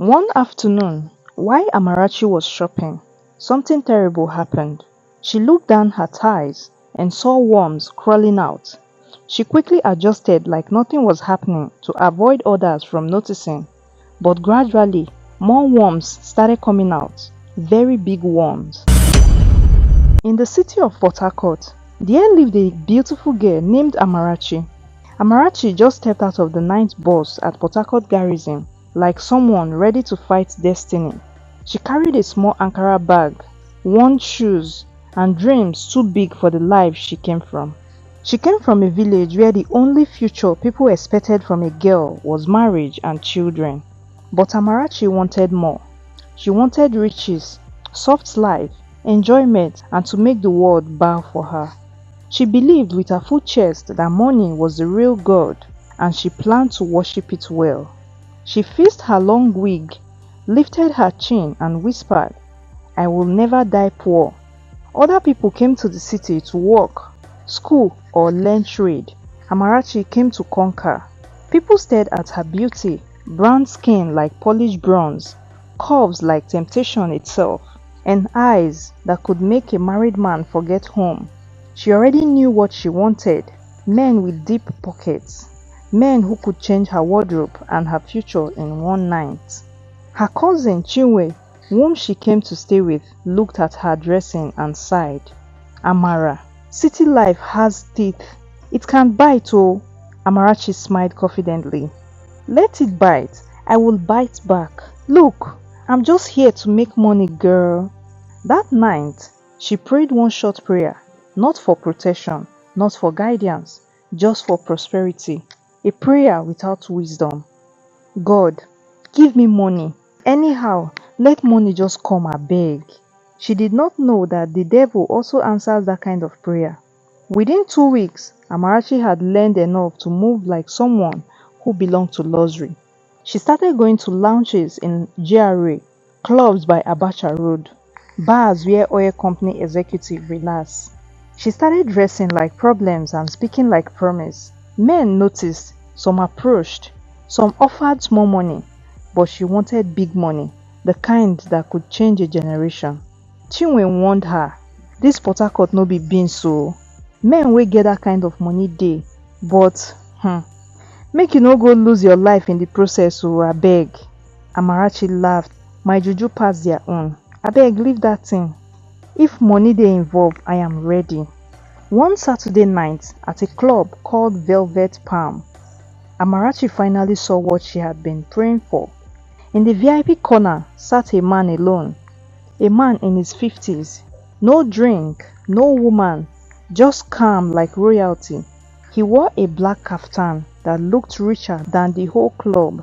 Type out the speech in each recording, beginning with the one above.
One afternoon, while Amarachi was shopping, something terrible happened. She looked down her thighs and saw worms crawling out. She quickly adjusted like nothing was happening to avoid others from noticing, but gradually, more worms started coming out, very big worms. In the city of Port Harcourt, there lived a beautiful girl named Amarachi. Amarachi just stepped out of the ninth bus at Port Harcourt Garrison like someone ready to fight destiny. She carried a small Ankara bag, worn shoes, and dreams too big for the life she came from. She came from a village where the only future people expected from a girl was marriage and children. But Amarachi wanted more. She wanted riches, soft life, enjoyment, and to make the world bow for her. She believed with her full chest that money was the real God, and she planned to worship it well. She fixed her long wig, lifted her chin, and whispered, "I will never die poor." Other people came to the city to work, school, or learn trade. Amarachi came to conquer. People stared at her beauty, brown skin like polished bronze, curves like temptation itself, and eyes that could make a married man forget home. She already knew what she wanted: men with deep pockets, men who could change her wardrobe and her future in one night. Her cousin Chinwe, whom she came to stay with, looked at her dressing and sighed. "Amara, city life has teeth. It can bite, oh." Amarachi smiled confidently. "Let it bite. I will bite back. Look, I'm just here to make money, girl." That night, she prayed one short prayer, not for protection, not for guidance, just for prosperity. A prayer without wisdom. "God, give me money. Anyhow, let money just come, I beg." She did not know that the devil also answers that kind of prayer. Within 2 weeks, Amarachi had learned enough to move like someone who belonged to luxury. She started going to lounges in GRA, clubs by Abacha Road, bars where oil company executives relax. She started dressing like problems and speaking like promise. Men noticed, some approached, some offered small money, but she wanted big money, the kind that could change a generation. Chinwe warned her, "This Port Harcourt no be beans so. Men wey get that kind of money dey, but make you no go lose your life in the process o, abeg." Amarachi laughed. "My juju pass their own. Abeg leave that thing. If money dey involved, I am ready." One Saturday night at a club called Velvet Palm, Amarachi finally saw what she had been praying for. In the VIP corner sat a man alone, a man in his 50s. No drink, no woman, just calm like royalty. He wore a black kaftan that looked richer than the whole club.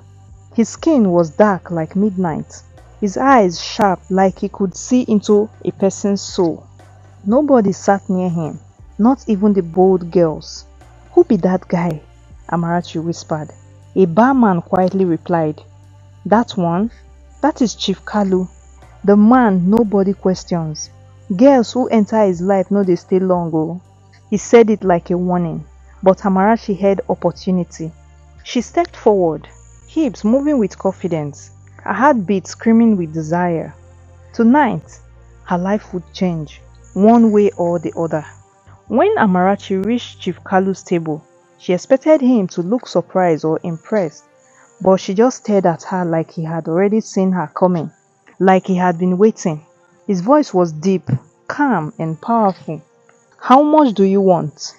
His skin was dark like midnight. His eyes sharp like he could see into a person's soul. Nobody sat near him, not even the bold girls. "Who be that guy?" Amarachi whispered. A barman quietly replied, "That one? That is Chief Kalu, the man nobody questions. Girls who enter his life no dey stay long oh." He said it like a warning, but Amarachi had opportunity. She stepped forward, hips moving with confidence, her heartbeat screaming with desire. Tonight, her life would change, one way or the other. When Amarachi reached Chief Kalu's table, she expected him to look surprised or impressed, but she just stared at her like he had already seen her coming, like he had been waiting. His voice was deep, calm, and powerful. "How much do you want?"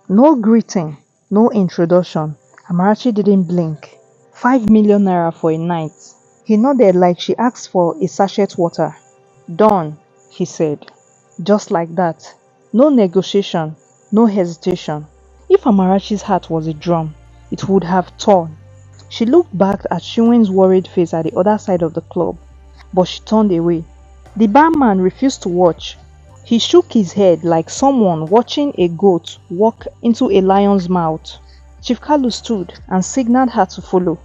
No greeting, no introduction. Amarachi didn't blink. 5 million naira for a night. He nodded like she asked for a sachet water. "Done," he said. Just like that. No negotiation, no hesitation. If Amarachi's heart was a drum, it would have torn. She looked back at Chinwen's worried face at the other side of the club, but she turned away. The barman refused to watch. He shook his head like someone watching a goat walk into a lion's mouth. Chief Kalu stood and signaled her to follow.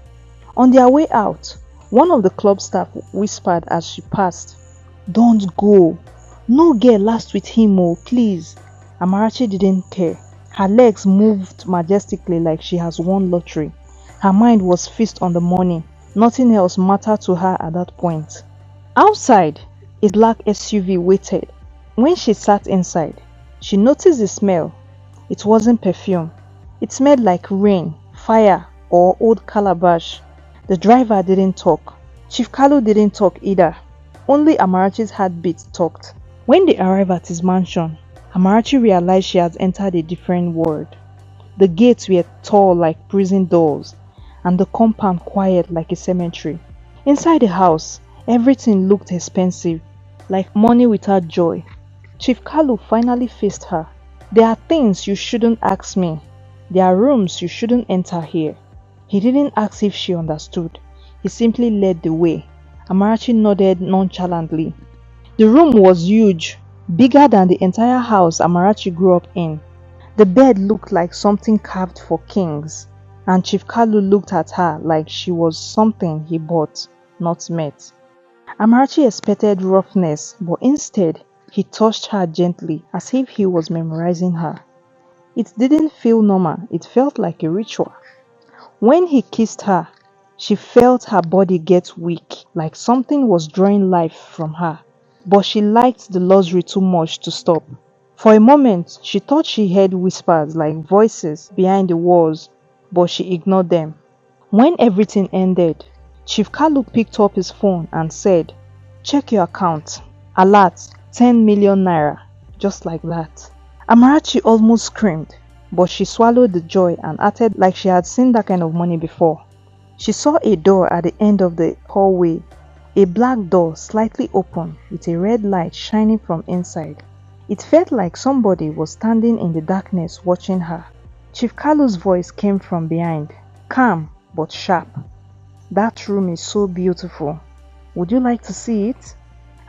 On their way out, one of the club staff whispered as she passed, "Don't go. No girl last with him, oh, please." Amarachi didn't care. Her legs moved majestically like she has won lottery. Her mind was fixed on the money. Nothing else mattered to her at that point. Outside, a black SUV waited. When she sat inside, she noticed the smell. It wasn't perfume. It smelled like rain, fire, or old calabash. The driver didn't talk. Chief Kalu didn't talk either. Only Amarachi's heartbeat talked. When they arrived at his mansion, Amarachi realized she had entered a different world. The gates were tall like prison doors, and the compound quiet like a cemetery. Inside the house, everything looked expensive, like money without joy. Chief Kalu finally faced her. There are things you shouldn't ask me. There are rooms you shouldn't enter here. He didn't ask if she understood. He simply led the way. Amarachi nodded nonchalantly. The room was huge, bigger than the entire house Amarachi grew up in. The bed looked like something carved for kings, and Chief Kalu looked at her like she was something he bought, not met. Amarachi expected roughness, but instead, he touched her gently as if he was memorizing her. It didn't feel normal, it felt like a ritual. When he kissed her, she felt her body get weak, like something was drawing life from her. But she liked the luxury too much to stop. For a moment, she thought she heard whispers like voices behind the walls, but she ignored them. When everything ended, Chief Kalu picked up his phone and said, "Check your account. Alert, 10 million naira." Just like that. Amarachi almost screamed, but she swallowed the joy and acted like she had seen that kind of money before. She saw a door at the end of the hallway, a black door slightly open with a red light shining from inside. It felt like somebody was standing in the darkness watching her. Chief Kalu's voice came from behind, calm but sharp. "That room is so beautiful. Would you like to see it?"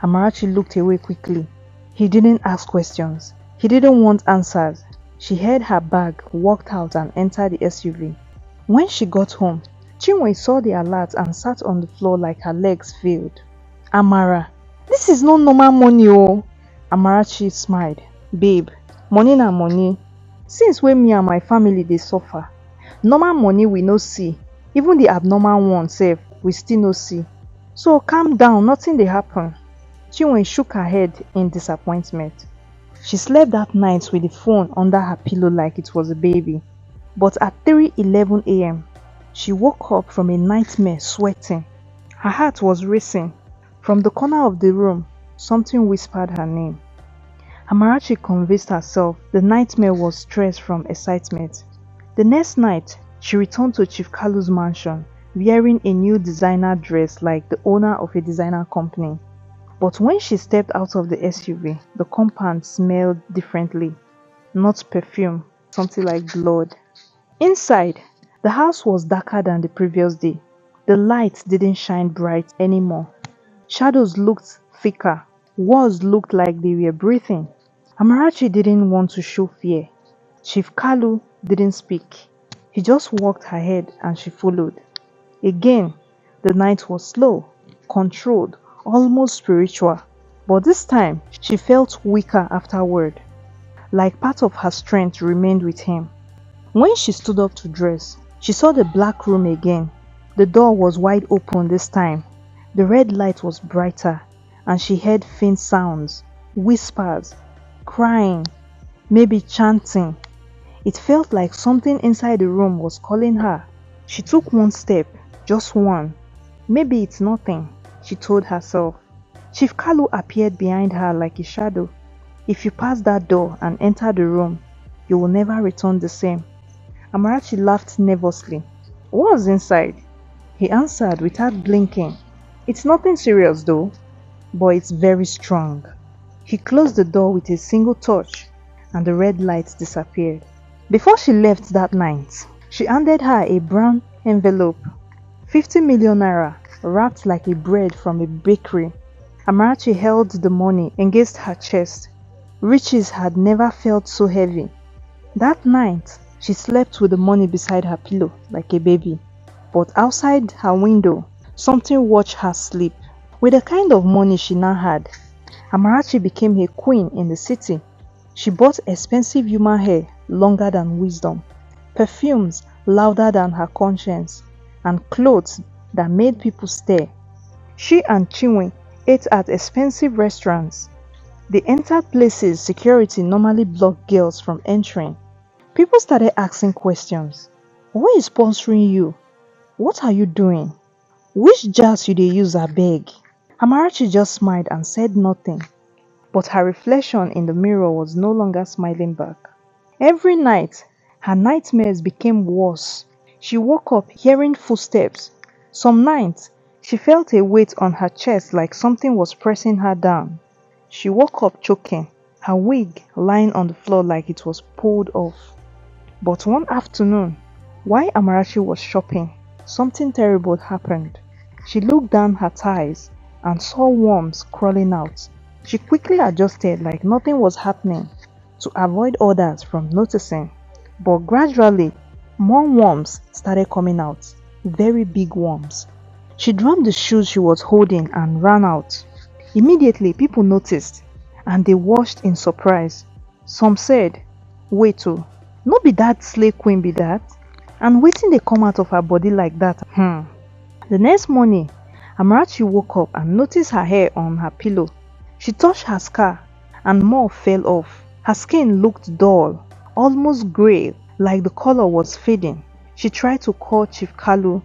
Amarachi looked away quickly. He didn't ask questions. He didn't want answers. She held her bag, walked out and entered the SUV. When she got home, Chinwe saw the alert and sat on the floor like her legs failed. "Amara, this is not normal money oh." Amarachi smiled. "Babe, money na money. Since when me and my family dey suffer, normal money we no see. Even the abnormal one sef, we still no see. So calm down, nothing dey happen." Chinwe shook her head in disappointment. She slept that night with the phone under her pillow like it was a baby. But at 3:11 a.m., she woke up from a nightmare sweating. Her heart was racing. From the corner of the room, something whispered her name. Amarachi convinced herself the nightmare was stress from excitement. The next night, she returned to Chief Kalu's mansion, wearing a new designer dress like the owner of a designer company. But when she stepped out of the SUV, the compound smelled differently. Not perfume, something like blood. Inside, the house was darker than the previous day. The lights didn't shine bright anymore. Shadows looked thicker. Walls looked like they were breathing. Amarachi didn't want to show fear. Chief Kalu didn't speak. He just walked ahead and she followed. Again, the night was slow, controlled, almost spiritual. But this time, she felt weaker afterward, like part of her strength remained with him. When she stood up to dress, she saw the black room again. The door was wide open this time. The red light was brighter, and she heard faint sounds, whispers, crying, maybe chanting. It felt like something inside the room was calling her. She took one step, just one. Maybe it's nothing, she told herself. Chief Kalu appeared behind her like a shadow. "If you pass that door and enter the room, you will never return the same." Amarachi laughed nervously. "What's inside?" He answered without blinking. "It's nothing serious though, but it's very strong." He closed the door with a single touch, and the red light disappeared. Before she left that night, she handed her a brown envelope. 50 million naira, wrapped like a bread from a bakery. Amarachi held the money against her chest. Riches had never felt so heavy. That night, she slept with the money beside her pillow like a baby. But outside her window, something watched her sleep. With the kind of money she now had, Amarachi became a queen in the city. She bought expensive human hair longer than wisdom, perfumes louder than her conscience, and clothes that made people stare. She and Chinwe ate at expensive restaurants. They entered places security normally blocked girls from entering. People started asking questions. Who is sponsoring you? What are you doing? Which jazz you dey use abeg? Amarachi just smiled and said nothing. But her reflection in the mirror was no longer smiling back. Every night, her nightmares became worse. She woke up hearing footsteps. Some nights, she felt a weight on her chest like something was pressing her down. She woke up choking, her wig lying on the floor like it was pulled off. But one afternoon, while Amarachi was shopping, something terrible happened. She looked down her thighs and saw worms crawling out. She quickly adjusted like nothing was happening to avoid others from noticing. But gradually, more worms started coming out, very big worms. She dropped the shoes she was holding and ran out. Immediately, people noticed and they watched in surprise. Some said, "Wait oh, no be that slave queen be that? And wetin dey come out of her body like that?" The next morning, Amarachi woke up and noticed her hair on her pillow. She touched her scar and more fell off. Her skin looked dull, almost grey, like the color was fading. She tried to call Chief Kalu,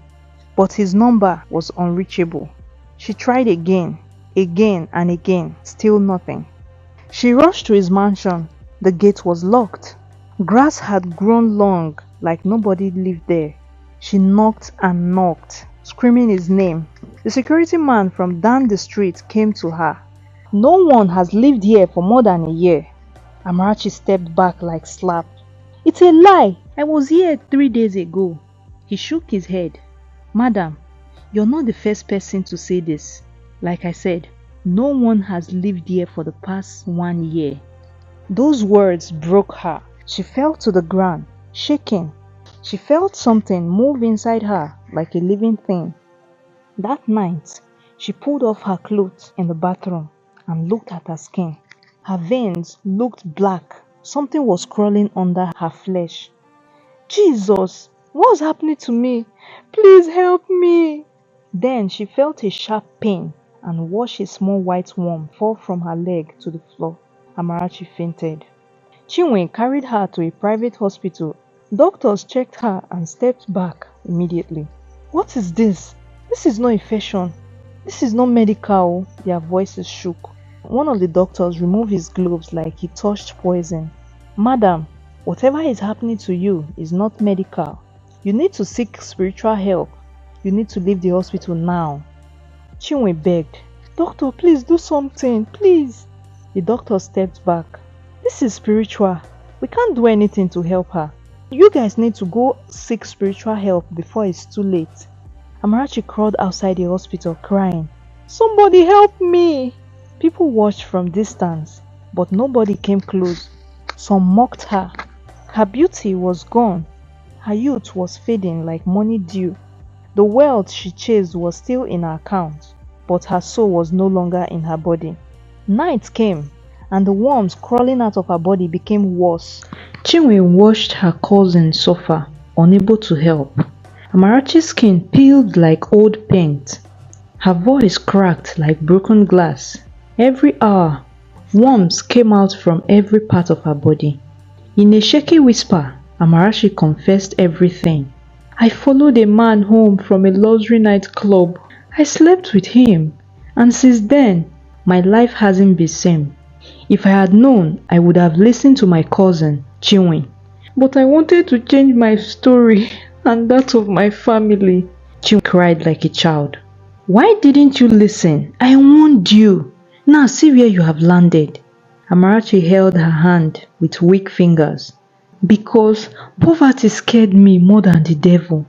but his number was unreachable. She tried again and again, still nothing. She rushed to his mansion. The gate was locked. Grass had grown long, like nobody lived there. She knocked and knocked, screaming his name. The security man from down the street came to her. "No one has lived here for more than a year." Amarachi stepped back like slap. "It's a lie. I was here 3 days ago." He shook his head. "Madam, you're not the first person to say this. Like I said, no one has lived here for the past 1 year." Those words broke her. She fell to the ground, shaking. She felt something move inside her like a living thing. That night, she pulled off her clothes in the bathroom and looked at her skin. Her veins looked black. Something was crawling under her flesh. "Jesus, what's happening to me? Please help me." Then she felt a sharp pain and watched a small white worm fall from her leg to the floor. Amarachi fainted. Chinwe carried her to a private hospital. Doctors checked her and stepped back immediately. "What is this? This is not infection. This is not medical." Their voices shook. One of the doctors removed his gloves like he touched poison. "Madam, whatever is happening to you is not medical. You need to seek spiritual help. You need to leave the hospital now." Chinwe begged, "Doctor, please do something, please." The doctor stepped back. "This is spiritual. We can't do anything to help her. You guys need to go seek spiritual help before it's too late." Amarachi crawled outside the hospital crying, "Somebody help me!" People watched from distance, but nobody came close. Some mocked her. Her beauty was gone. Her youth was fading like money dew. The wealth she chased was still in her account, but her soul was no longer in her body. Night came, and the worms crawling out of her body became worse. Chinwe watched her cousin suffer, unable to help. Amarachi's skin peeled like old paint. Her voice cracked like broken glass. Every hour, worms came out from every part of her body. In a shaky whisper, Amarachi confessed everything. "I followed a man home from a luxury nightclub. I slept with him, and since then, my life hasn't been the same. If I had known, I would have listened to my cousin, Chinwe. But I wanted to change my story and that of my family." Chinwe cried like a child. "Why didn't you listen? I warned you. Now see where you have landed." Amarachi held her hand with weak fingers. "Because poverty scared me more than the devil."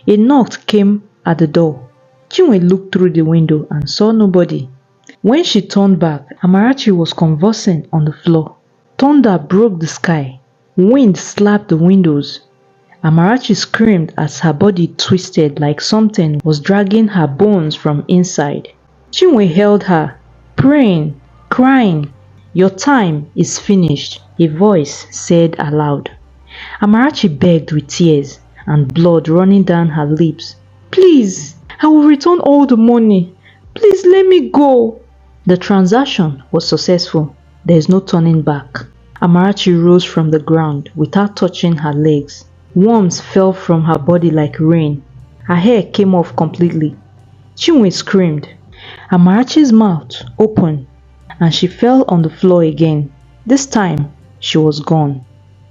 A knock came at the door. Chinwe looked through the window and saw nobody. When she turned back, Amarachi was convulsing on the floor. Thunder broke the sky. Wind slapped the windows. Amarachi screamed as her body twisted like something was dragging her bones from inside. Chinwe held her, praying, crying. "Your time is finished," a voice said aloud. Amarachi begged with tears and blood running down her lips. "Please, I will return all the money. Please let me go. The transaction was successful. There is no turning back. Amarachi rose from the ground without touching her legs. Worms fell from her body like rain. Her hair came off completely. Chinwe screamed. Amarachi's mouth opened and she fell on the floor again. This time, she was gone.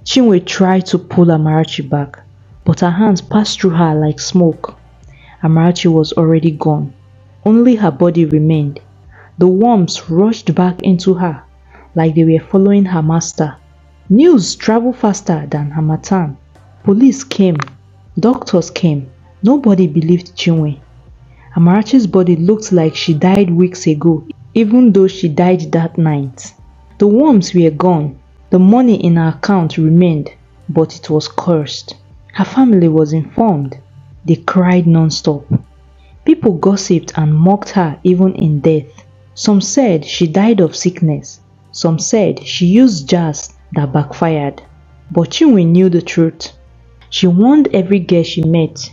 Chinwe tried to pull Amarachi back, but her hands passed through her like smoke. Amarachi was already gone. Only her body remained. The worms rushed back into her like they were following her master. News traveled faster than Harmattan. Police came. Doctors came. Nobody believed Chinwe. Amarachi's body looked like she died weeks ago, even though she died that night. The worms were gone. The money in her account remained, but it was cursed. Her family was informed. They cried non-stop. People gossiped and mocked her even in death. Some said she died of sickness. Some said she used jars that backfired. But Chinwe knew the truth. She warned every girl she met.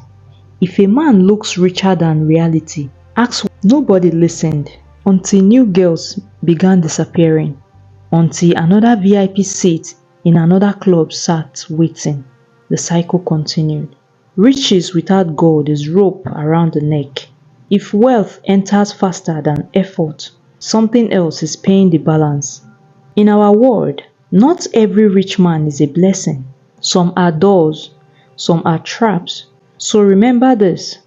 If a man looks richer than reality, ask. Nobody listened until new girls began disappearing. Until another VIP seat in another club sat waiting. The cycle continued. Riches without gold is rope around the neck. If wealth enters faster than effort, something else is paying the balance. In our world, not every rich man is a blessing. Some are doors, some are traps. So remember this,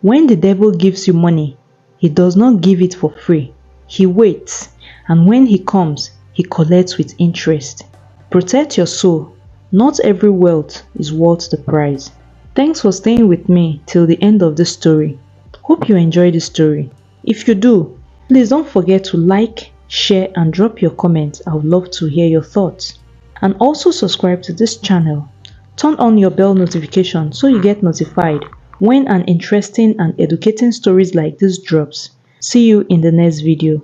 when the devil gives you money, he does not give it for free. He waits, and when he comes, he collects with interest. Protect your soul. Not every wealth is worth the price. Thanks for staying with me till the end of this story. Hope you enjoyed the story. If you do, please don't forget to like, share and drop your comments. I would love to hear your thoughts. And also subscribe to this channel. Turn on your bell notification so you get notified when an interesting and educating stories like this drops. See you in the next video.